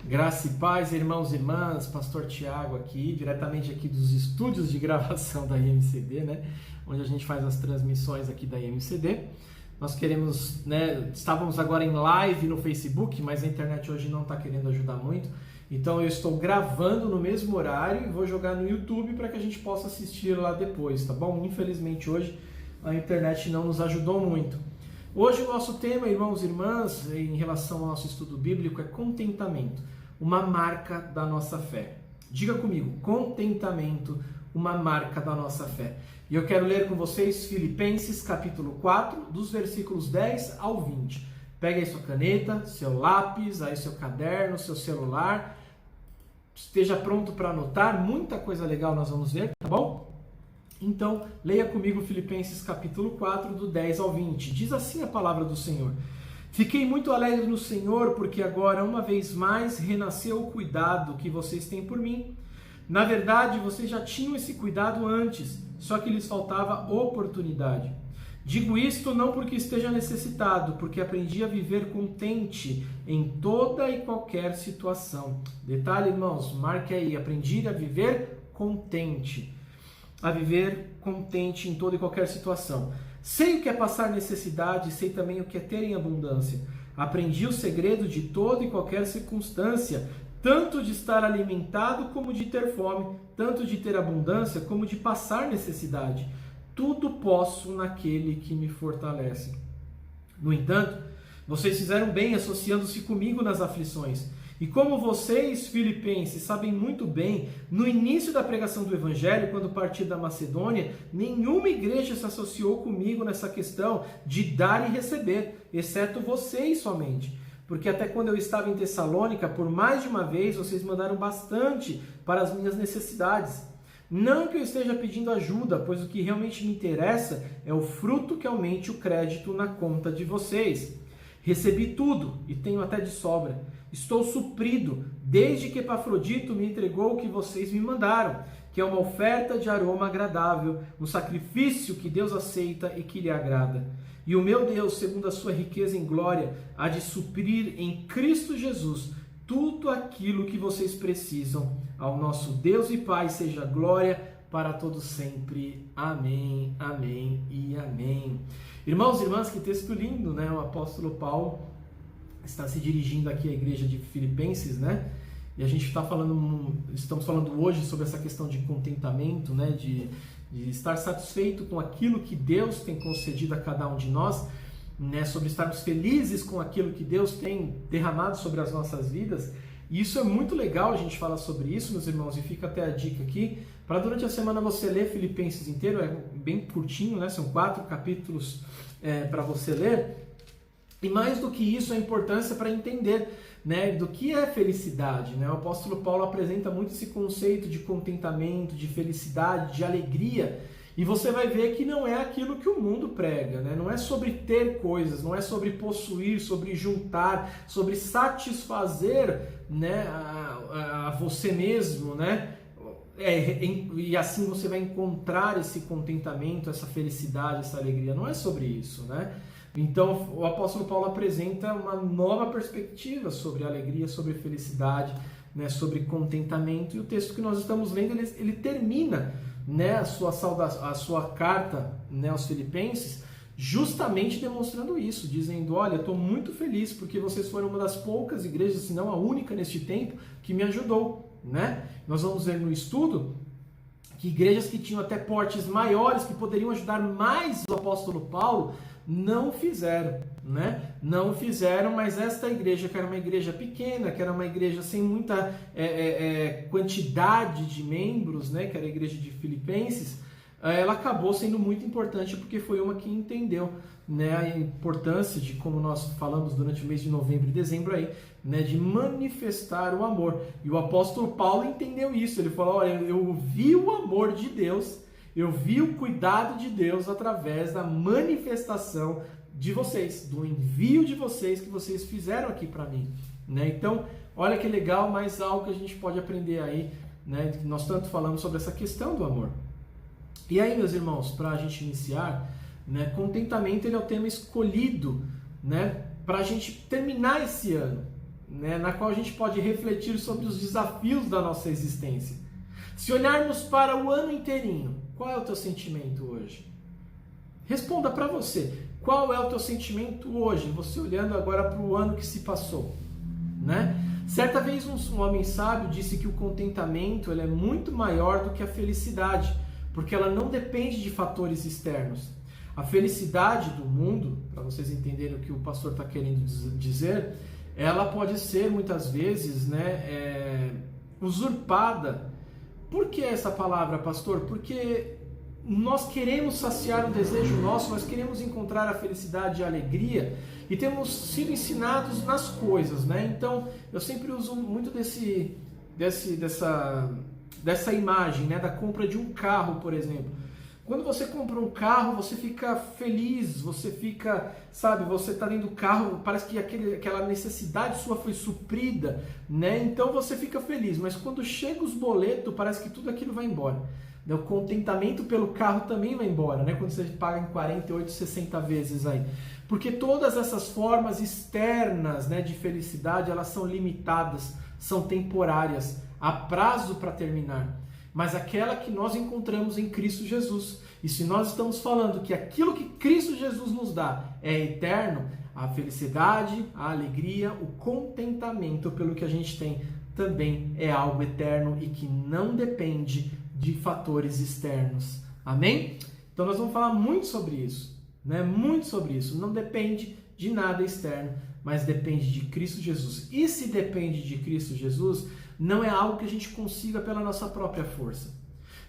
Graça e paz, irmãos e irmãs, Pastor Tiago aqui, diretamente aqui dos estúdios de gravação da IMCD, né? Onde a gente faz as transmissões aqui da IMCD. Nós queremos, né? Estávamos agora em live no Facebook, mas a internet hoje não está querendo ajudar muito. Então eu estou gravando no mesmo horário e vou jogar no YouTube para que a gente possa assistir lá depois, tá bom? Infelizmente hoje a internet não nos ajudou muito. Hoje o nosso tema, irmãos e irmãs, em relação ao nosso estudo bíblico, é contentamento, uma marca da nossa fé. Diga comigo, contentamento, uma marca da nossa fé. E eu quero ler com vocês Filipenses capítulo 4, dos versículos 10 ao 20. Pegue aí sua caneta, seu lápis, aí seu caderno, seu celular. Esteja pronto para anotar, muita coisa legal nós vamos ver, tá bom? Então, leia comigo Filipenses capítulo 4, do 10 ao 20. Diz assim a palavra do Senhor. Fiquei muito alegre no Senhor, porque agora, uma vez mais, renasceu o cuidado que vocês têm por mim. Na verdade, vocês já tinham esse cuidado antes, só que lhes faltava oportunidade. Digo isto não porque esteja necessitado, porque aprendi a viver contente em toda e qualquer situação. Detalhe, irmãos, marque aí, aprendi a viver contente. A viver contente em toda e qualquer situação. Sei o que é passar necessidade, sei também o que é ter em abundância. Aprendi o segredo de toda e qualquer circunstância, tanto de estar alimentado como de ter fome, tanto de ter abundância como de passar necessidade. Tudo posso naquele que me fortalece. No entanto, vocês fizeram bem associando-se comigo nas aflições. E como vocês, filipenses, sabem muito bem, no início da pregação do Evangelho, quando parti da Macedônia, nenhuma igreja se associou comigo nessa questão de dar e receber, exceto vocês somente. Porque até quando eu estava em Tessalônica, por mais de uma vez, vocês mandaram bastante para as minhas necessidades. Não que eu esteja pedindo ajuda, pois o que realmente me interessa é o fruto que aumente o crédito na conta de vocês. Recebi tudo e tenho até de sobra. Estou suprido, desde que Epafrodito me entregou o que vocês me mandaram, que é uma oferta de aroma agradável, um sacrifício que Deus aceita e que lhe agrada. E o meu Deus, segundo a sua riqueza em glória, há de suprir em Cristo Jesus tudo aquilo que vocês precisam. Ao nosso Deus e Pai seja glória para todos sempre. Amém, amém e amém. Irmãos e irmãs, que texto lindo, né? O apóstolo Paulo está se dirigindo aqui à igreja de Filipenses, né? E a gente estamos falando hoje sobre essa questão de contentamento, né? De estar satisfeito com aquilo que Deus tem concedido a cada um de nós, né? Sobre estarmos felizes com aquilo que Deus tem derramado sobre as nossas vidas. E isso é muito legal a gente falar sobre isso, meus irmãos, e fica até a dica aqui, para durante a semana você ler Filipenses inteiro, é bem curtinho, né? São 4 capítulos para você ler. E mais do que isso, a importância para entender, né, do que é felicidade. Né? O apóstolo Paulo apresenta muito esse conceito de contentamento, de felicidade, de alegria. E você vai ver que não é aquilo que o mundo prega. Né? Não é sobre ter coisas, não é sobre possuir, sobre juntar, sobre satisfazer, né, a você mesmo. Né? E assim você vai encontrar esse contentamento, essa felicidade, essa alegria. Não é sobre isso, né? Então, o apóstolo Paulo apresenta uma nova perspectiva sobre alegria, sobre felicidade, né, sobre contentamento. E o texto que nós estamos lendo, ele termina, né, a sua carta, né, aos Filipenses, justamente demonstrando isso, dizendo, olha, eu estou muito feliz porque vocês foram uma das poucas igrejas, se não a única neste tempo, que me ajudou. Né? Nós vamos ver no estudo que igrejas que tinham até portes maiores, que poderiam ajudar mais o apóstolo Paulo, não fizeram, né? Não fizeram, mas esta igreja, que era uma igreja pequena, que era uma igreja sem muita quantidade de membros, né? Que era a igreja de Filipenses, ela acabou sendo muito importante porque foi uma que entendeu, né, a importância de, como nós falamos durante o mês de novembro e dezembro aí, né, de manifestar o amor. E o apóstolo Paulo entendeu isso. Ele falou, olha, eu vi o amor de Deus, eu vi o cuidado de Deus através da manifestação de vocês, do envio de vocês que vocês fizeram aqui para mim. Né? Então, olha que legal, mais algo que a gente pode aprender aí, né? Nós tanto falamos sobre essa questão do amor. E aí, meus irmãos, para a gente iniciar, né, contentamento ele é o tema escolhido, né, para a gente terminar esse ano. né, na qual a gente pode refletir sobre os desafios da nossa existência. Se olharmos para o ano inteirinho, qual é o teu sentimento hoje? Responda para você. Qual é o teu sentimento hoje? Você olhando agora para o ano que se passou, né? Certa vez um homem sábio disse que o contentamento ele é muito maior do que a felicidade, porque ela não depende de fatores externos. A felicidade do mundo, para vocês entenderem o que o pastor está querendo dizer, ela pode ser muitas vezes, né, usurpada. Por que essa palavra, pastor? Porque nós queremos saciar um desejo nosso, nós queremos encontrar a felicidade e a alegria e temos sido ensinados nas coisas, né? Então, eu sempre uso muito dessa imagem, né? Da compra de um carro, por exemplo. Quando você compra um carro, você fica feliz, você fica, sabe, você está dentro do carro, parece que aquela necessidade sua foi suprida, né? Então você fica feliz, mas quando chega os boletos, parece que tudo aquilo vai embora. O contentamento pelo carro também vai embora, né? Quando você paga em 48, 60 vezes aí. Porque todas essas formas externas, né, de felicidade, elas são limitadas, são temporárias, há prazo para terminar. Mas aquela que nós encontramos em Cristo Jesus, e se nós estamos falando que aquilo que Cristo Jesus nos dá é eterno, a felicidade, a alegria, o contentamento pelo que a gente tem também é algo eterno e que não depende de fatores externos. Amém? Então nós vamos falar muito sobre isso, né? Muito sobre isso. Não depende de nada externo, mas depende de Cristo Jesus. E se depende de Cristo Jesus, não é algo que a gente consiga pela nossa própria força.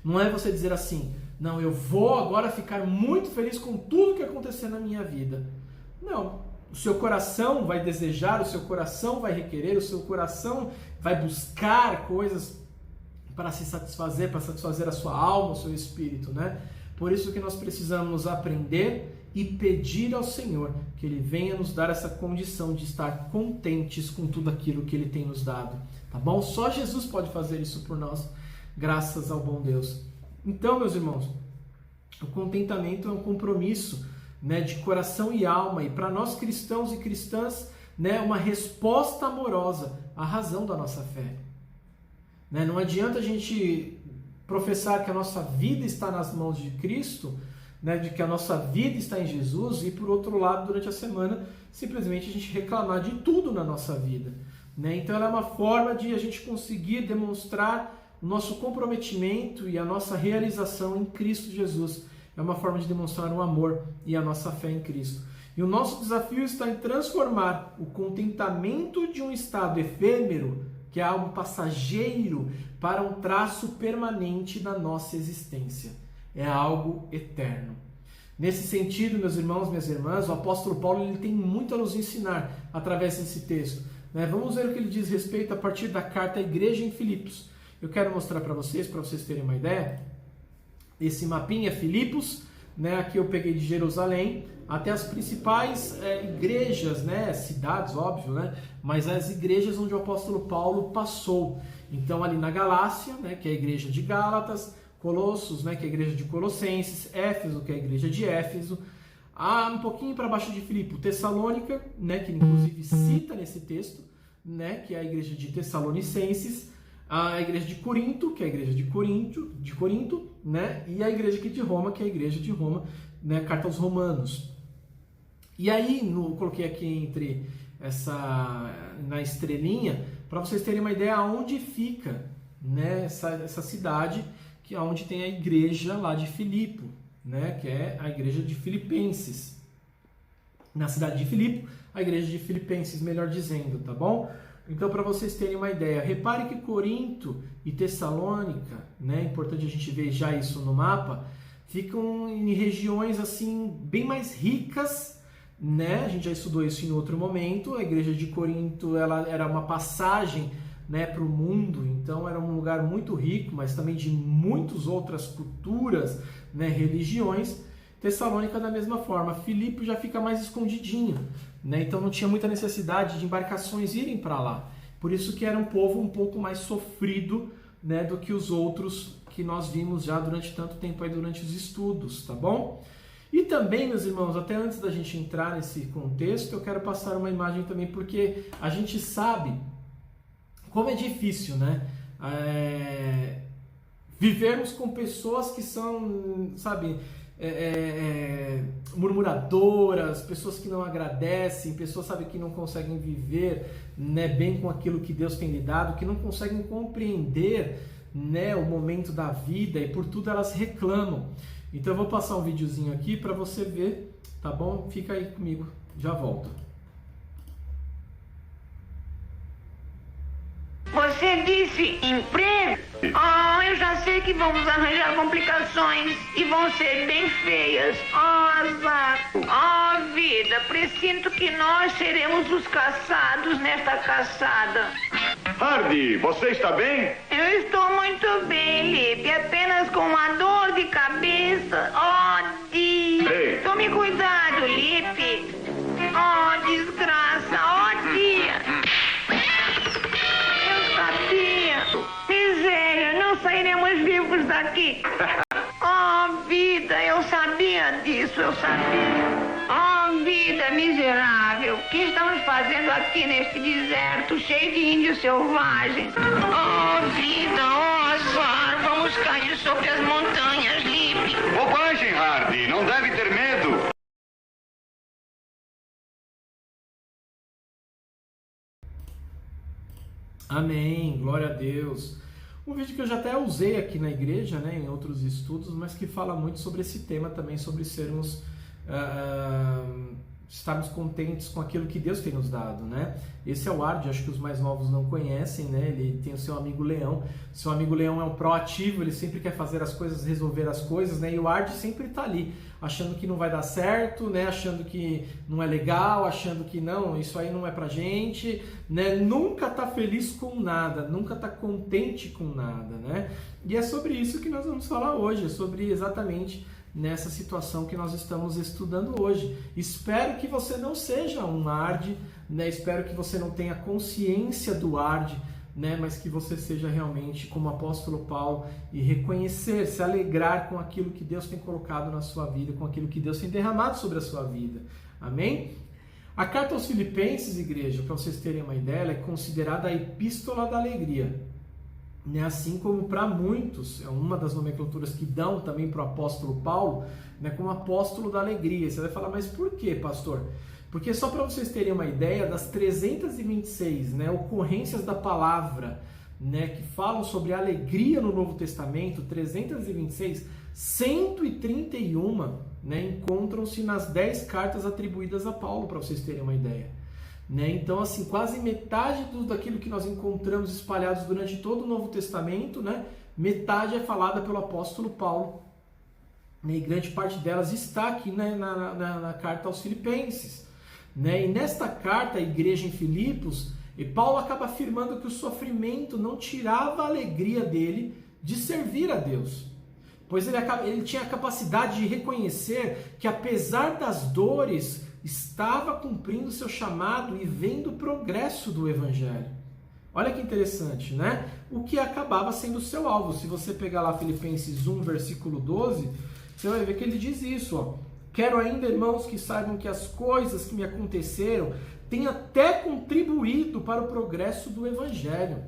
Não é você dizer assim, não, eu vou agora ficar muito feliz com tudo que acontecer na minha vida. Não. O seu coração vai desejar, o seu coração vai requerer, o seu coração vai buscar coisas para se satisfazer, para satisfazer a sua alma, o seu espírito, né? Por isso que nós precisamos aprender e pedir ao Senhor que Ele venha nos dar essa condição de estar contentes com tudo aquilo que Ele tem nos dado, tá bom? Só Jesus pode fazer isso por nós, graças ao bom Deus. Então, meus irmãos, o contentamento é um compromisso, né, de coração e alma, e para nós cristãos e cristãs, né, uma resposta amorosa à razão da nossa fé. Né? Não adianta a gente professar que a nossa vida está nas mãos de Cristo, né, de que a nossa vida está em Jesus, e por outro lado, durante a semana, simplesmente a gente reclamar de tudo na nossa vida. Né? Então ela é uma forma de a gente conseguir demonstrar o nosso comprometimento e a nossa realização em Cristo Jesus. É uma forma de demonstrar o amor e a nossa fé em Cristo. E o nosso desafio está em transformar o contentamento de um estado efêmero, que é algo passageiro, para um traço permanente da nossa existência. É algo eterno. Nesse sentido, meus irmãos, minhas irmãs, o apóstolo Paulo ele tem muito a nos ensinar através desse texto. Né? Vamos ver o que ele diz a respeito a partir da carta à igreja em Filipos. Eu quero mostrar para vocês terem uma ideia. Esse mapinha Filipos, né? Aqui eu peguei de Jerusalém até as principais igrejas, né? Cidades, óbvio, né? Mas as igrejas onde o apóstolo Paulo passou. Então ali na Galácia, né? Que é a igreja de Gálatas, Colossos, né? Que é a igreja de Colossenses, Éfeso, que é a igreja de Éfeso, um pouquinho para baixo de Filipe, Tessalônica, né? Que inclusive cita nesse texto, né? Que é a igreja de Tessalonicenses, a igreja de Corinto, que é a igreja de Corinto, né? E a igreja aqui de Roma, que é a igreja de Roma, né? Carta aos Romanos. E aí, coloquei aqui entre na estrelinha, para vocês terem uma ideia aonde fica, né? essa cidade, que é onde tem a igreja lá de Filipe, né? Que é a igreja de Filipenses. Na cidade de Filipe, a igreja de Filipenses, melhor dizendo, tá bom? Então, para vocês terem uma ideia, repare que Corinto e Tessalônica, né, é importante a gente ver já isso no mapa, ficam em regiões assim bem mais ricas, né? A gente já estudou isso em outro momento. A igreja de Corinto ela era uma passagem, né, para o mundo, então era um lugar muito rico, mas também de muitas outras culturas, né, religiões. Tessalônica da mesma forma. Filipe já fica mais escondidinho, né? Então não tinha muita necessidade de embarcações irem para lá. Por isso que era um povo um pouco mais sofrido, né, do que os outros que nós vimos já durante tanto tempo aí durante os estudos, tá bom? E também, meus irmãos, até antes da gente entrar nesse contexto, eu quero passar uma imagem também, porque a gente sabe como é difícil, né? Vivermos com pessoas que são, sabe, murmuradoras, pessoas que não agradecem, pessoas, sabe, que não conseguem viver, né, bem com aquilo que Deus tem lhe dado, que não conseguem compreender, né, o momento da vida e por tudo elas reclamam. Então eu vou passar um videozinho aqui para você ver, tá bom? Fica aí comigo, já volto. Você disse emprego? Oh, eu já sei que vamos arranjar complicações e vão ser bem feias. Oh, azar. Oh, vida, presinto que nós seremos os caçados nesta caçada. Hardy, você está bem? Eu estou muito bem, Lipe, apenas com uma dor de cabeça. Oh, dia. Ei. Tome cuidado, Lipe. Oh, desgraça. Oh, dia. Miséria, não sairemos vivos daqui. Oh, vida, eu sabia disso, eu sabia. Oh, vida miserável, o que estamos fazendo aqui neste deserto cheio de índios selvagens? Oh, vida, oh, azar, vamos cair sobre as montanhas, Lipe. Bobagem, Hardy, não deve ter medo. Amém, glória a Deus. Um vídeo que eu já até usei aqui na igreja, né, em outros estudos, mas que fala muito sobre esse tema também, sobre sermos, estarmos contentes com aquilo que Deus tem nos dado, né? Esse é o Hardy, acho que os mais novos não conhecem, né? Ele tem o seu amigo Leão. Seu amigo Leão é um proativo, ele sempre quer fazer as coisas, resolver as coisas, né? E o Hardy sempre está ali, achando que não vai dar certo, né? Achando que não é legal, achando que não, isso aí não é pra gente, né? Nunca tá feliz com nada, nunca tá contente com nada, né? E é sobre isso que nós vamos falar hoje, é sobre exatamente nessa situação que nós estamos estudando hoje. Espero que você não seja um Hardy, né? Espero que você não tenha consciência do Hardy, né? Mas que você seja realmente como o apóstolo Paulo e reconhecer, se alegrar com aquilo que Deus tem colocado na sua vida, com aquilo que Deus tem derramado sobre a sua vida. Amém? A carta aos Filipenses, igreja, para vocês terem uma ideia, ela é considerada a epístola da alegria. Né? Assim como para muitos, é uma das nomenclaturas que dão também para o apóstolo Paulo, né, como apóstolo da alegria. Você vai falar, mas por quê, pastor? Porque só para vocês terem uma ideia, das 326, né, ocorrências da palavra, né, que falam sobre alegria no Novo Testamento, 326, 131, né, encontram-se nas 10 cartas atribuídas a Paulo, para vocês terem uma ideia. Né? Então, assim, quase metade daquilo que nós encontramos espalhados durante todo o Novo Testamento, né, metade é falada pelo apóstolo Paulo. E grande parte delas está aqui, né, na carta aos Filipenses. Né? E nesta carta, a igreja em Filipos, Paulo acaba afirmando que o sofrimento não tirava a alegria dele de servir a Deus. Pois ele tinha a capacidade de reconhecer que, apesar das dores, estava cumprindo seu chamado e vendo o progresso do Evangelho. Olha que interessante, né? O que acabava sendo o seu alvo. Se você pegar lá Filipenses 1, versículo 12, você vai ver que ele diz isso, ó. Quero ainda, irmãos, que saibam que as coisas que me aconteceram têm até contribuído para o progresso do Evangelho.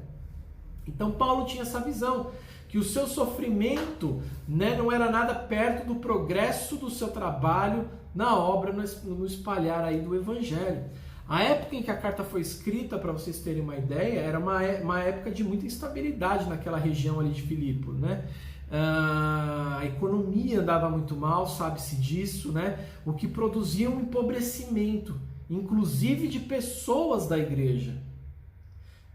Então Paulo tinha essa visão, que o seu sofrimento, né, não era nada perto do progresso do seu trabalho na obra, no espalhar aí do Evangelho. A época em que a carta foi escrita, para vocês terem uma ideia, era uma época de muita instabilidade naquela região ali de Filipe, né? A economia andava muito mal, sabe-se disso, né? O que produzia um empobrecimento, inclusive de pessoas da igreja.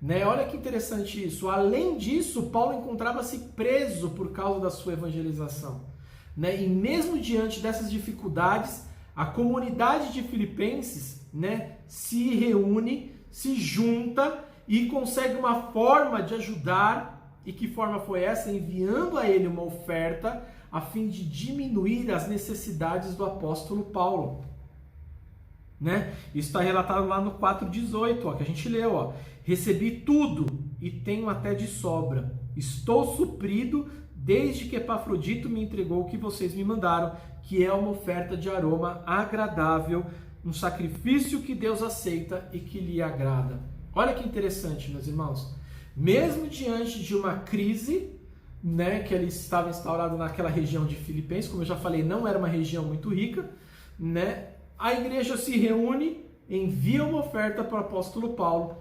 Né? Olha que interessante isso. Além disso, Paulo encontrava-se preso por causa da sua evangelização. Né? E mesmo diante dessas dificuldades, a comunidade de Filipenses, né, se reúne, se junta e consegue uma forma de ajudar. E que forma foi essa? Enviando a ele uma oferta a fim de diminuir as necessidades do apóstolo Paulo. Né? Isso está relatado lá no 4,18, ó, que a gente leu. Ó. Recebi tudo e tenho até de sobra. Estou suprido desde que Epafrodito me entregou o que vocês me mandaram, que é uma oferta de aroma agradável, um sacrifício que Deus aceita e que lhe agrada. Olha que interessante, meus irmãos. Mesmo diante de uma crise, né, que ele estava instaurado naquela região de Filipenses, como eu já falei, não era uma região muito rica, né, a igreja se reúne, envia uma oferta para o apóstolo Paulo,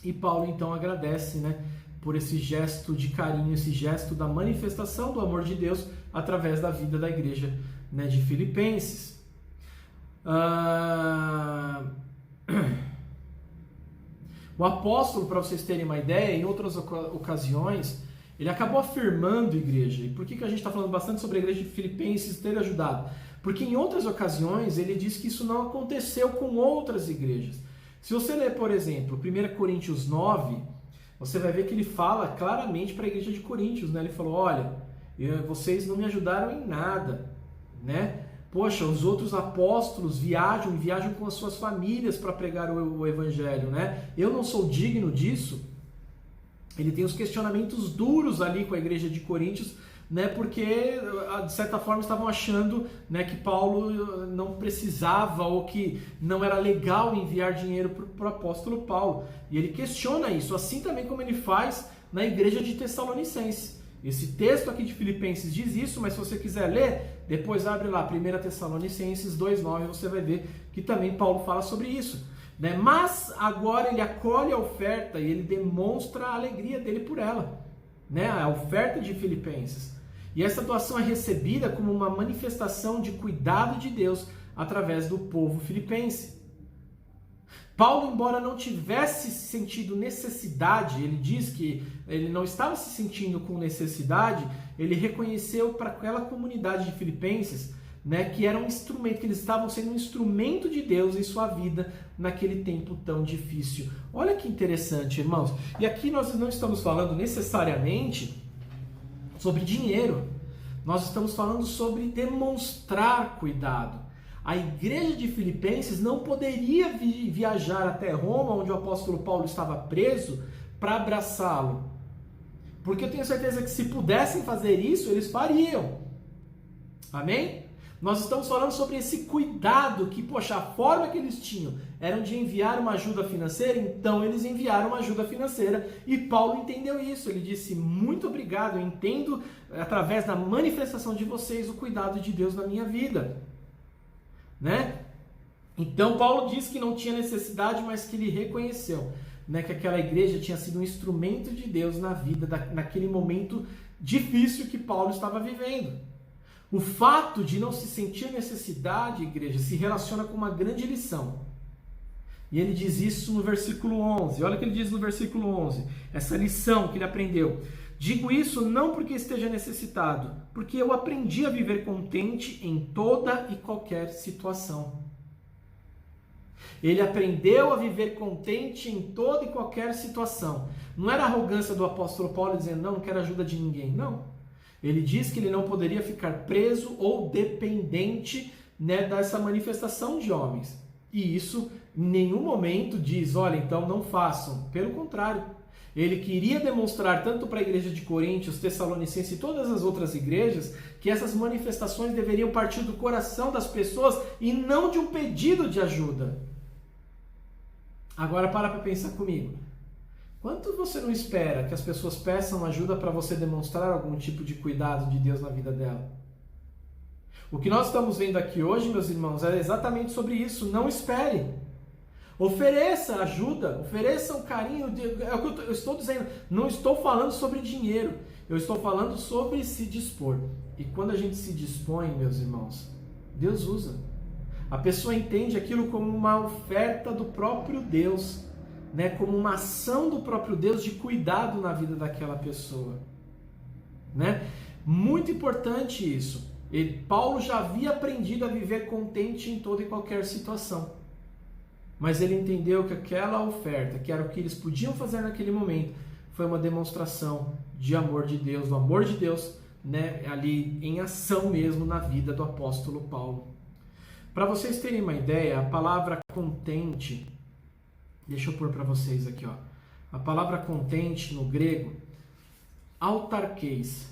e Paulo então agradece, né, por esse gesto de carinho, esse gesto da manifestação do amor de Deus através da vida da igreja, né, de Filipenses. O apóstolo, para vocês terem uma ideia, em outras ocasiões, ele acabou afirmando a igreja. E por que a gente está falando bastante sobre a igreja de Filipenses ter ajudado? Porque em outras ocasiões ele diz que isso não aconteceu com outras igrejas. Se você ler, por exemplo, 1 Coríntios 9, você vai ver que ele fala claramente para a igreja de Coríntios, né? Ele falou, olha, vocês não me ajudaram em nada, né? Poxa, os outros apóstolos viajam com as suas famílias para pregar o evangelho, né? Eu não sou digno disso. Ele tem os questionamentos duros ali com a igreja de Coríntios, né? Porque, de certa forma, estavam achando, né, que Paulo não precisava ou que não era legal enviar dinheiro para o apóstolo Paulo. E ele questiona isso, assim também como ele faz na igreja de Tessalonicenses. Esse texto aqui de Filipenses diz isso, mas se você quiser ler, depois abre lá 1 Tessalonicenses 2,9, você vai ver que também Paulo fala sobre isso, né? Mas agora ele acolhe a oferta e ele demonstra a alegria dele por ela, né? A oferta de Filipenses. E essa doação é recebida como uma manifestação de cuidado de Deus através do povo filipense. Paulo, embora não tivesse sentido necessidade, ele diz que ele não estava se sentindo com necessidade, ele reconheceu para aquela comunidade de Filipenses, né, que era um instrumento, que eles estavam sendo um instrumento de Deus em sua vida naquele tempo tão difícil. Olha que interessante, irmãos. E aqui nós não estamos falando necessariamente sobre dinheiro. Nós estamos falando sobre demonstrar cuidado. A igreja de Filipenses não poderia viajar até Roma, onde o apóstolo Paulo estava preso, para abraçá-lo. Porque eu tenho certeza que se pudessem fazer isso, eles fariam. Amém? Nós estamos falando sobre esse cuidado que, poxa, a forma que eles tinham era de enviar uma ajuda financeira, então eles enviaram uma ajuda financeira e Paulo entendeu isso. Ele disse, muito obrigado, eu entendo através da manifestação de vocês o cuidado de Deus na minha vida. Né? Então Paulo diz que não tinha necessidade, mas que ele reconheceu, né, que aquela igreja tinha sido um instrumento de Deus na vida, naquele momento difícil que Paulo estava vivendo. O fato de não se sentir necessidade, igreja, se relaciona com uma grande lição. E ele diz isso no versículo 11. Olha o que ele diz no versículo 11. Essa lição que ele aprendeu. Digo isso não porque esteja necessitado, porque eu aprendi a viver contente em toda e qualquer situação. Ele aprendeu a viver contente em toda e qualquer situação. Não era a arrogância do apóstolo Paulo dizendo, não quero ajuda de ninguém. Não. Ele diz que ele não poderia ficar preso ou dependente, né, dessa manifestação de homens. E isso em nenhum momento diz, olha, então não façam. Pelo contrário. Ele queria demonstrar tanto para a igreja de Coríntios, Tessalonicenses e todas as outras igrejas que essas manifestações deveriam partir do coração das pessoas e não de um pedido de ajuda. Agora para pensar comigo. Quanto você não espera que as pessoas peçam ajuda para você demonstrar algum tipo de cuidado de Deus na vida dela? O que nós estamos vendo aqui hoje, meus irmãos, é exatamente sobre isso. Não espere. Ofereça ajuda, ofereça um carinho, é o que eu estou dizendo, não estou falando sobre dinheiro, eu estou falando sobre se dispor. E quando a gente se dispõe, meus irmãos, Deus usa. A pessoa entende aquilo como uma oferta do próprio Deus, né? Como uma ação do próprio Deus de cuidado na vida daquela pessoa. Né? Muito importante isso. Paulo já havia aprendido a viver contente em toda e qualquer situação. Mas ele entendeu que aquela oferta, que era o que eles podiam fazer naquele momento, foi uma demonstração de amor de Deus, do amor de Deus, né, ali em ação mesmo na vida do apóstolo Paulo. Para vocês terem uma ideia, a palavra contente, deixa eu pôr para vocês aqui, ó. A palavra contente no grego, autarkeis,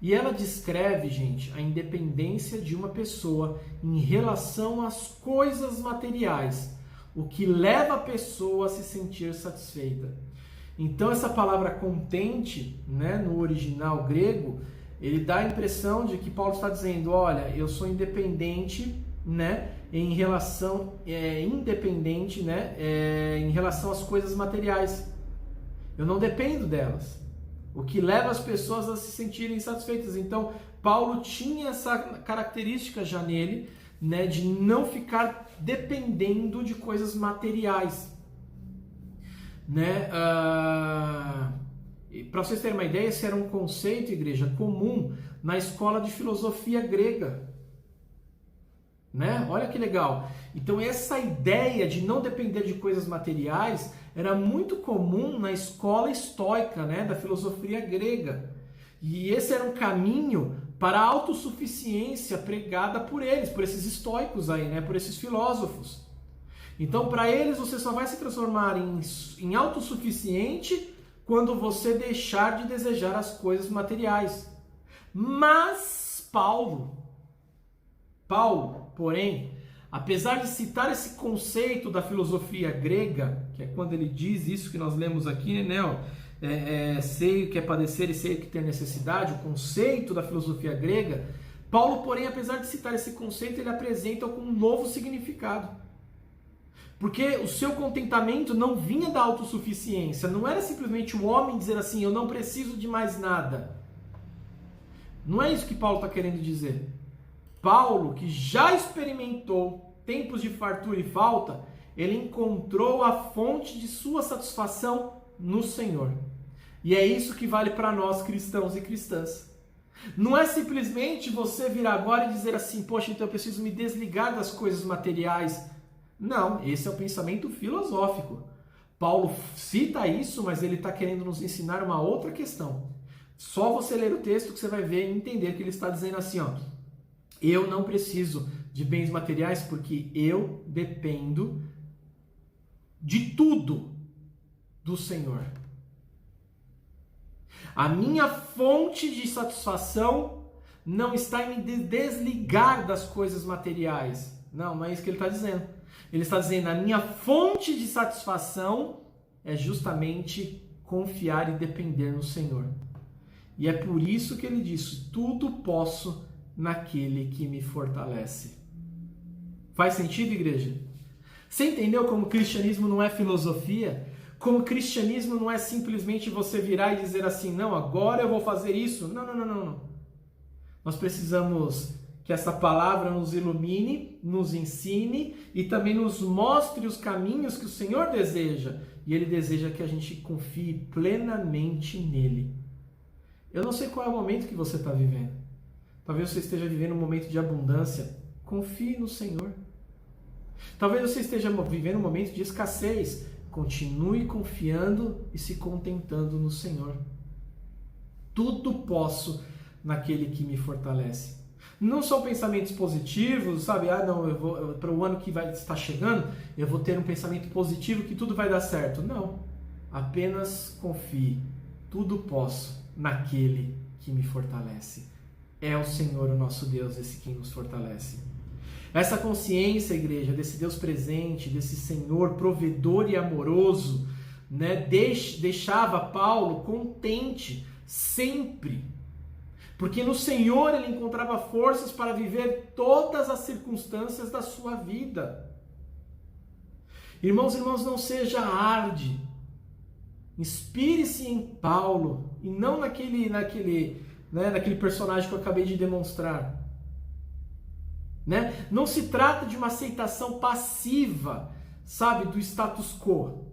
E ela descreve, gente, a independência de uma pessoa em relação às coisas materiais, o que leva a pessoa a se sentir satisfeita. Então essa palavra contente, né, no original grego, ele dá a impressão de que Paulo está dizendo, olha, eu sou independente, né, em relação em relação às coisas materiais. Eu não dependo delas. O que leva as pessoas a se sentirem satisfeitas. Então, Paulo tinha essa característica já nele, né, de não ficar dependendo de coisas materiais. Né? Para vocês terem uma ideia, esse era um conceito, igreja, comum na escola de filosofia grega. Né? Olha que legal. Então essa ideia de não depender de coisas materiais era muito comum na escola estoica, né, da filosofia grega. E esse era um caminho para a autossuficiência pregada por eles, por esses estoicos aí, né, por esses filósofos. Então para eles você só vai se transformar em autossuficiente quando você deixar de desejar as coisas materiais. Mas Paulo, porém, apesar de citar esse conceito da filosofia grega, que é quando ele diz isso que nós lemos aqui, né? Sei o que é padecer e sei o que ter necessidade, o conceito da filosofia grega, Paulo, porém, apesar de citar esse conceito, ele apresenta com um novo significado. Porque o seu contentamento não vinha da autossuficiência, não era simplesmente o homem dizer assim, eu não preciso de mais nada. Não é isso que Paulo está querendo dizer. Paulo, que já experimentou tempos de fartura e falta, ele encontrou a fonte de sua satisfação no Senhor. E é isso que vale para nós cristãos e cristãs. Não é simplesmente você vir agora e dizer assim, poxa, então eu preciso me desligar das coisas materiais. Não, esse é o pensamento filosófico. Paulo cita isso, mas ele está querendo nos ensinar uma outra questão. Só você ler o texto que você vai ver e entender que ele está dizendo assim, ó. Eu não preciso de bens materiais porque eu dependo de tudo do Senhor. A minha fonte de satisfação não está em me desligar das coisas materiais. Não é isso que ele está dizendo. Ele está dizendo, a minha fonte de satisfação é justamente confiar e depender no Senhor. E é por isso que ele disse, tudo posso naquele que me fortalece. Faz sentido, igreja? Você entendeu como o cristianismo não é filosofia? Como o cristianismo não é simplesmente você virar e dizer assim, não, agora eu vou fazer isso. Não. Nós precisamos que essa palavra nos ilumine, nos ensine e também nos mostre os caminhos que o Senhor deseja. E Ele deseja que a gente confie plenamente nele. Eu não sei qual é o momento que você está vivendo. Talvez você esteja vivendo um momento de abundância. Confie no Senhor. Talvez você esteja vivendo um momento de escassez. Continue confiando e se contentando no Senhor. Tudo posso naquele que me fortalece. Não são pensamentos positivos, sabe? Para o ano que vai estar chegando, eu vou ter um pensamento positivo que tudo vai dar certo. Não. Apenas confie. Tudo posso naquele que me fortalece. É o Senhor, o nosso Deus, esse que nos fortalece. Essa consciência, igreja, desse Deus presente, desse Senhor provedor e amoroso, né, deixava Paulo contente sempre. Porque no Senhor ele encontrava forças para viver todas as circunstâncias da sua vida. Irmãos, não seja arde. Inspire-se em Paulo e não naquele personagem que eu acabei de demonstrar. Né? Não se trata de uma aceitação passiva, sabe, do status quo.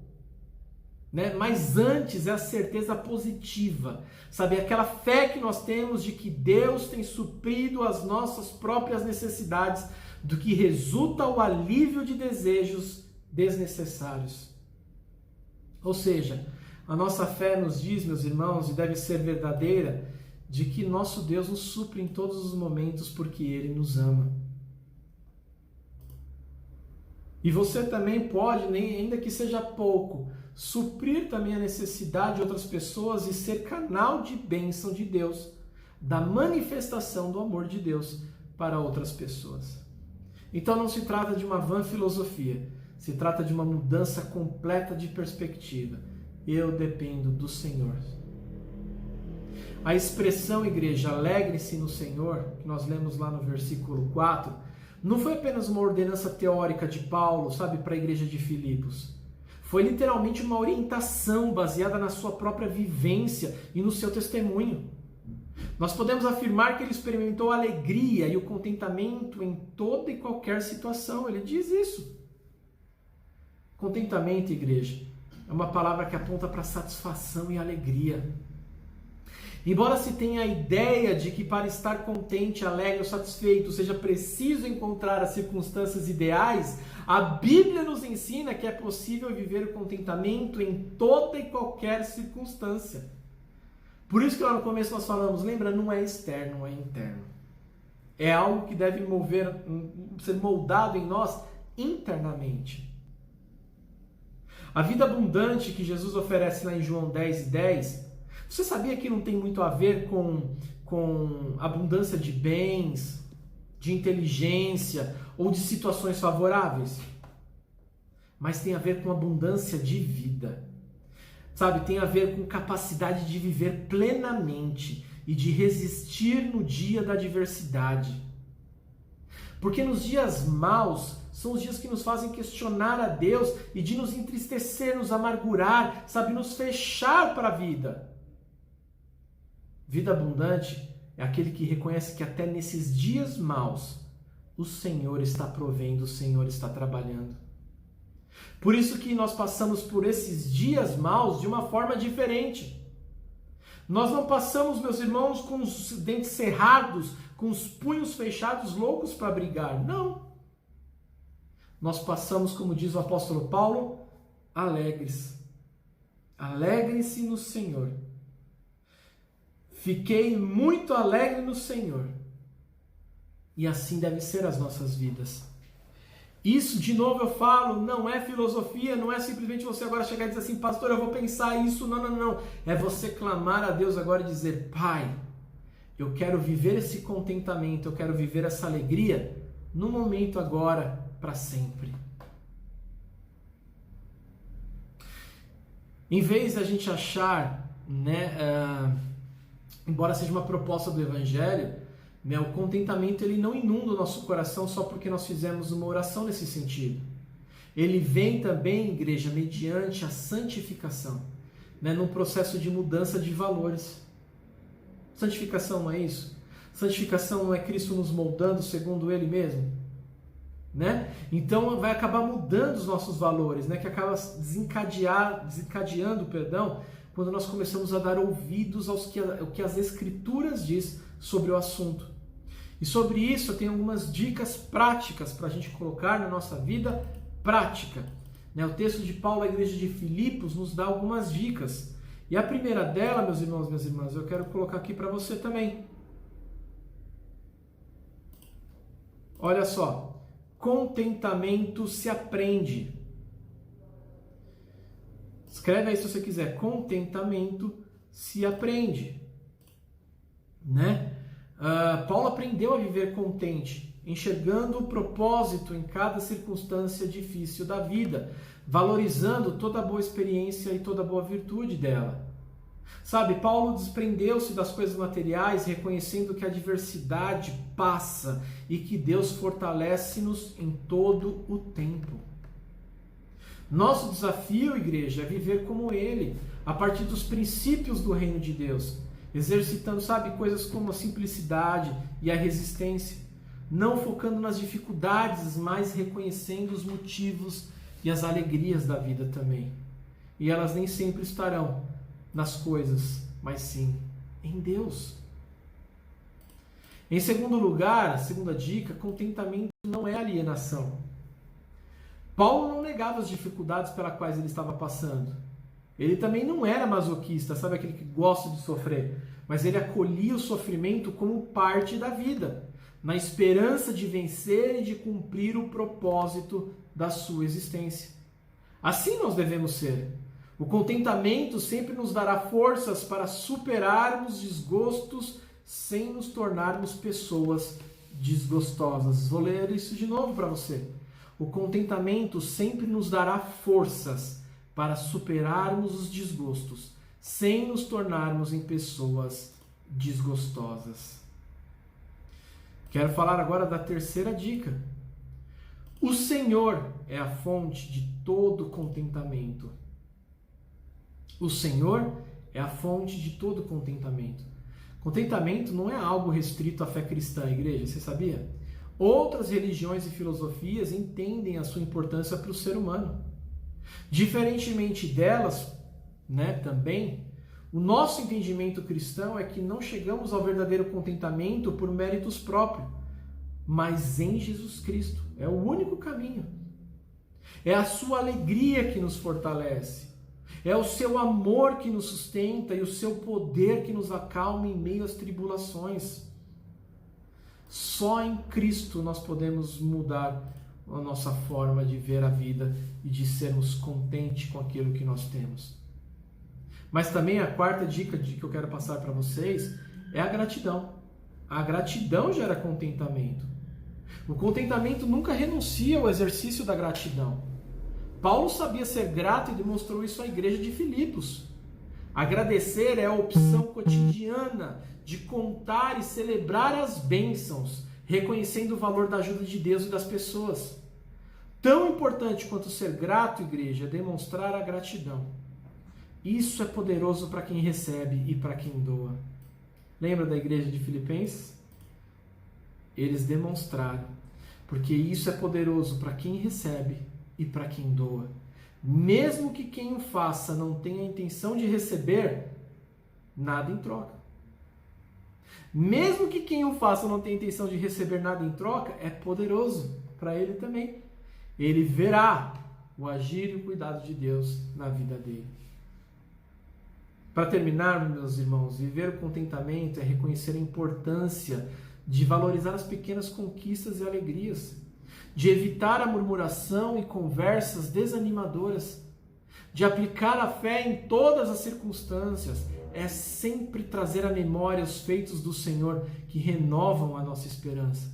Né? Mas antes é a certeza positiva, sabe, aquela fé que nós temos de que Deus tem suprido as nossas próprias necessidades, do que resulta o alívio de desejos desnecessários. Ou seja, a nossa fé nos diz, meus irmãos, e deve ser verdadeira, de que nosso Deus nos supre em todos os momentos porque Ele nos ama. E você também pode, ainda que seja pouco, suprir também a necessidade de outras pessoas e ser canal de bênção de Deus da manifestação do amor de Deus para outras pessoas. Então não se trata de uma vã filosofia, se trata de uma mudança completa de perspectiva. Eu dependo do Senhor. A expressão, igreja, alegre-se no Senhor, que nós lemos lá no versículo 4, não foi apenas uma ordenança teórica de Paulo, sabe, para a igreja de Filipos. Foi literalmente uma orientação baseada na sua própria vivência e no seu testemunho. Nós podemos afirmar que ele experimentou a alegria e o contentamento em toda e qualquer situação. Ele diz isso. Contentamento, igreja, é uma palavra que aponta para satisfação e alegria. Embora se tenha a ideia de que para estar contente, alegre ou satisfeito seja preciso encontrar as circunstâncias ideais, a Bíblia nos ensina que é possível viver o contentamento em toda e qualquer circunstância. Por isso que lá no começo nós falamos, lembra, não é externo, é interno. É algo que deve ser moldado em nós internamente. A vida abundante que Jesus oferece lá em João 10:10, você sabia que não tem muito a ver com abundância de bens, de inteligência ou de situações favoráveis? Mas tem a ver com abundância de vida. Sabe, tem a ver com capacidade de viver plenamente e de resistir no dia da adversidade. Porque nos dias maus são os dias que nos fazem questionar a Deus e de nos entristecer, nos amargurar, sabe, nos fechar para a vida. Vida abundante é aquele que reconhece que até nesses dias maus o Senhor está provendo, o Senhor está trabalhando. Por isso que nós passamos por esses dias maus de uma forma diferente. Nós não passamos, meus irmãos, com os dentes cerrados, com os punhos fechados, loucos para brigar. Não. Nós passamos, como diz o apóstolo Paulo, alegres. Alegrem-se no Senhor. Fiquei muito alegre no Senhor. E assim devem ser as nossas vidas. Isso, de novo eu falo, não é filosofia, não é simplesmente você agora chegar e dizer assim, pastor, eu vou pensar isso. Não, não, não. É você clamar a Deus agora e dizer, Pai, eu quero viver esse contentamento, eu quero viver essa alegria no momento agora, para sempre. Em vez da gente achar, embora seja uma proposta do Evangelho, o contentamento ele não inunda o nosso coração só porque nós fizemos uma oração nesse sentido. Ele vem também, igreja, mediante a santificação, num processo de mudança de valores. Santificação não é isso? Santificação não é Cristo nos moldando segundo Ele mesmo? Então vai acabar mudando os nossos valores, que acaba desencadeando, quando nós começamos a dar ouvidos ao que as Escrituras diz sobre o assunto. E sobre isso eu tenho algumas dicas práticas para a gente colocar na nossa vida prática. O texto de Paulo à igreja de Filipos nos dá algumas dicas. E a primeira dela, meus irmãos, minhas irmãs, eu quero colocar aqui para você também. Olha só. Contentamento se aprende. Escreve aí se você quiser. Contentamento se aprende. Paulo aprendeu a viver contente, enxergando o propósito em cada circunstância difícil da vida, valorizando toda a boa experiência e toda a boa virtude dela. Sabe, Paulo desprendeu-se das coisas materiais, reconhecendo que a adversidade passa e que Deus fortalece-nos em todo o tempo. Nosso desafio, igreja, é viver como Ele, a partir dos princípios do reino de Deus, exercitando, coisas como a simplicidade e a resistência, não focando nas dificuldades, mas reconhecendo os motivos e as alegrias da vida também. E elas nem sempre estarão nas coisas, mas sim em Deus. Em segundo lugar, a segunda dica, contentamento não é alienação. Paulo não negava as dificuldades pelas quais ele estava passando. Ele também não era masoquista, aquele que gosta de sofrer, mas ele acolhia o sofrimento como parte da vida, na esperança de vencer e de cumprir o propósito da sua existência. Assim nós devemos ser. O contentamento sempre nos dará forças para superarmos desgostos sem nos tornarmos pessoas desgostosas. Vou ler isso de novo para você. O contentamento sempre nos dará forças para superarmos os desgostos, sem nos tornarmos em pessoas desgostosas. Quero falar agora da terceira dica. O Senhor é a fonte de todo contentamento. O Senhor é a fonte de todo contentamento. Contentamento não é algo restrito à fé cristã, igreja, você sabia? Outras religiões e filosofias entendem a sua importância para o ser humano. Diferentemente delas, também, o nosso entendimento cristão é que não chegamos ao verdadeiro contentamento por méritos próprios, mas em Jesus Cristo. É o único caminho. É a sua alegria que nos fortalece. É o seu amor que nos sustenta e o seu poder que nos acalma em meio às tribulações. Só em Cristo nós podemos mudar a nossa forma de ver a vida e de sermos contentes com aquilo que nós temos. Mas também a quarta dica que eu quero passar para vocês é a gratidão. A gratidão gera contentamento. O contentamento nunca renuncia ao exercício da gratidão. Paulo sabia ser grato e demonstrou isso à igreja de Filipos. Agradecer é a opção cotidiana de contar e celebrar as bênçãos, reconhecendo o valor da ajuda de Deus e das pessoas. Tão importante quanto ser grato, igreja, é demonstrar a gratidão. Isso é poderoso para quem recebe e para quem doa. Lembra da igreja de Filipenses? Eles demonstraram, porque isso é poderoso para quem recebe e para quem doa. Mesmo que quem o faça não tenha a intenção de receber nada em troca. Mesmo que quem o faça não tenha a intenção de receber nada em troca, é poderoso para ele também. Ele verá o agir e o cuidado de Deus na vida dele. Para terminar, meus irmãos, viver o contentamento é reconhecer a importância de valorizar as pequenas conquistas e alegrias, de evitar a murmuração e conversas desanimadoras, de aplicar a fé em todas as circunstâncias, é sempre trazer à memória os feitos do Senhor que renovam a nossa esperança,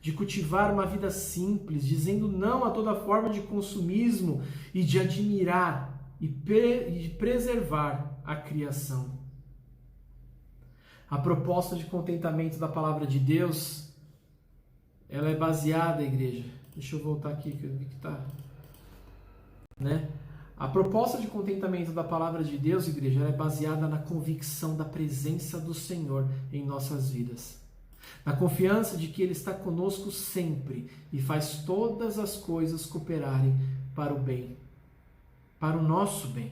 de cultivar uma vida simples, dizendo não a toda forma de consumismo e de admirar e de preservar a criação. A proposta de contentamento da palavra de Deus, ela é baseada, igreja. Deixa eu voltar aqui que eu vi que está, A proposta de contentamento da palavra de Deus, igreja, ela é baseada na convicção da presença do Senhor em nossas vidas. Na confiança de que Ele está conosco sempre e faz todas as coisas cooperarem para o bem, para o nosso bem,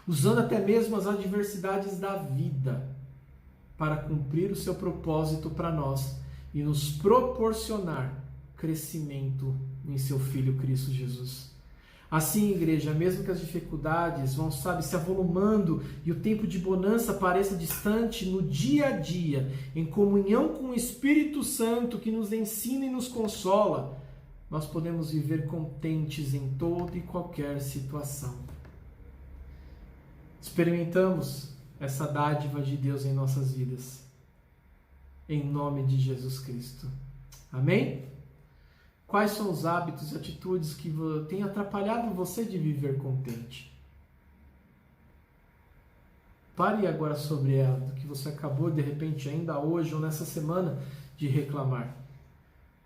usando até mesmo as adversidades da vida para cumprir o seu propósito para nós e nos proporcionar crescimento em seu Filho Cristo Jesus. Assim, igreja, mesmo que as dificuldades vão, se avolumando e o tempo de bonança pareça distante, no dia a dia, em comunhão com o Espírito Santo que nos ensina e nos consola, nós podemos viver contentes em toda e qualquer situação. Experimentamos essa dádiva de Deus em nossas vidas. Em nome de Jesus Cristo. Amém? Quais são os hábitos e atitudes que têm atrapalhado você de viver contente? Pare agora sobre ela, do que você acabou de repente, ainda hoje ou nessa semana, de reclamar.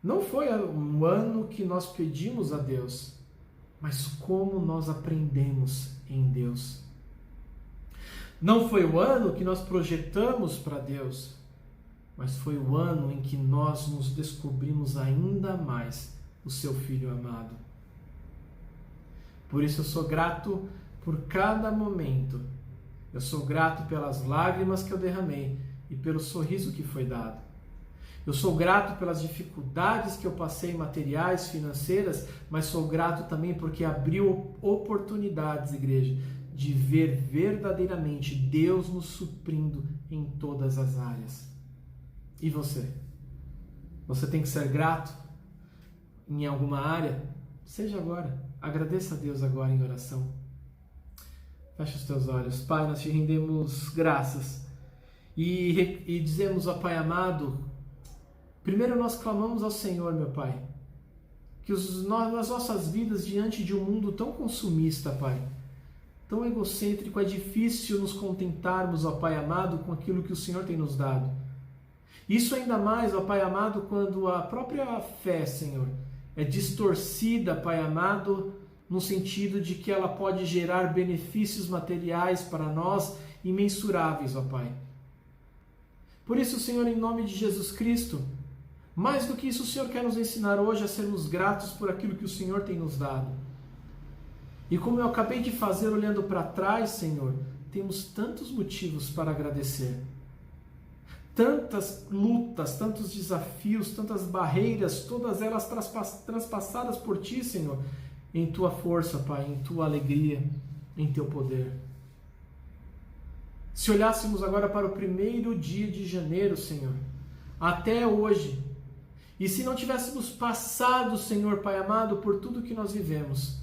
Não foi um ano que nós pedimos a Deus, mas como nós aprendemos em Deus. Não foi o ano que nós projetamos para Deus, mas foi o ano em que nós nos descobrimos ainda mais o seu Filho amado. Por isso eu sou grato por cada momento. Eu sou grato pelas lágrimas que eu derramei e pelo sorriso que foi dado. Eu sou grato pelas dificuldades que eu passei materiais, financeiras, mas sou grato também porque abriu oportunidades, igreja, de ver verdadeiramente Deus nos suprindo em todas as áreas. E você? Você tem que ser grato em alguma área? Seja agora. Agradeça a Deus agora em oração. Feche os teus olhos. Pai, nós te rendemos graças e dizemos, ó Pai amado, primeiro nós clamamos ao Senhor, meu Pai, que as nossas vidas diante de um mundo tão consumista, Pai, tão egocêntrico, é difícil nos contentarmos, ó Pai amado, com aquilo que o Senhor tem nos dado. Isso ainda mais, ó Pai amado, quando a própria fé, Senhor, é distorcida, Pai amado, no sentido de que ela pode gerar benefícios materiais para nós imensuráveis, ó Pai. Por isso, Senhor, em nome de Jesus Cristo, mais do que isso, o Senhor quer nos ensinar hoje a sermos gratos por aquilo que o Senhor tem nos dado. E como eu acabei de fazer olhando para trás, Senhor, temos tantos motivos para agradecer. Tantas lutas, tantos desafios, tantas barreiras, todas elas transpassadas por Ti, Senhor, em Tua força, Pai, em Tua alegria, em Teu poder. Se olhássemos agora para o primeiro dia de janeiro, Senhor, até hoje, e se não tivéssemos passado, Senhor, Pai amado, por tudo que nós vivemos,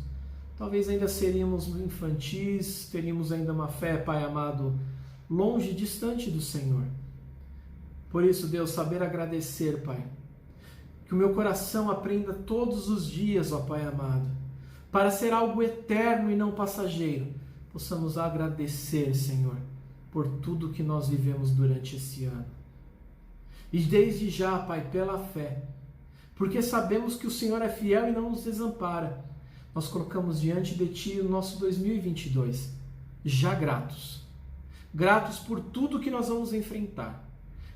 talvez ainda seríamos infantis, teríamos ainda uma fé, Pai amado, longe, distante do Senhor. Por isso, Deus, saber agradecer, Pai, que o meu coração aprenda todos os dias, ó Pai amado, para ser algo eterno e não passageiro, possamos agradecer, Senhor, por tudo que nós vivemos durante esse ano. E desde já, Pai, pela fé, porque sabemos que o Senhor é fiel e não nos desampara, nós colocamos diante de Ti o nosso 2022, já gratos. Gratos por tudo que nós vamos enfrentar.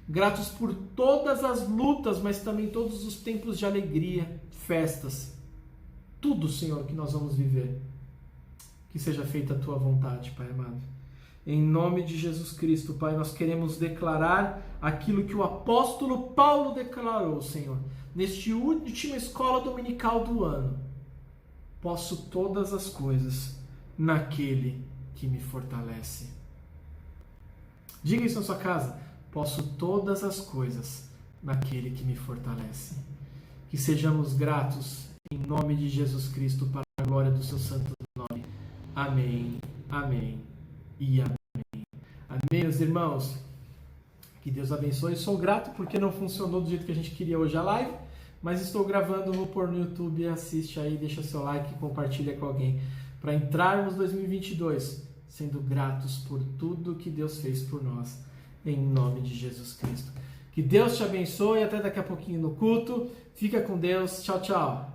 Gratos por todas as lutas, mas também todos os tempos de alegria, festas. Tudo, Senhor, que nós vamos viver. Que seja feita a Tua vontade, Pai amado. Em nome de Jesus Cristo, Pai, nós queremos declarar aquilo que o apóstolo Paulo declarou, Senhor, neste última escola dominical do ano. Posso todas as coisas naquele que me fortalece. Diga isso na sua casa. Posso todas as coisas naquele que me fortalece. Que sejamos gratos em nome de Jesus Cristo para a glória do seu santo nome. Amém, amém e amém. Amém, meus irmãos. Que Deus abençoe. Sou grato porque não funcionou do jeito que a gente queria hoje a live, mas estou gravando, vou pôr no YouTube, assiste aí, deixa seu like e compartilha com alguém. Para entrarmos em 2022 sendo gratos por tudo que Deus fez por nós. Em nome de Jesus Cristo. Que Deus te abençoe. Até daqui a pouquinho no culto. Fica com Deus. Tchau, tchau.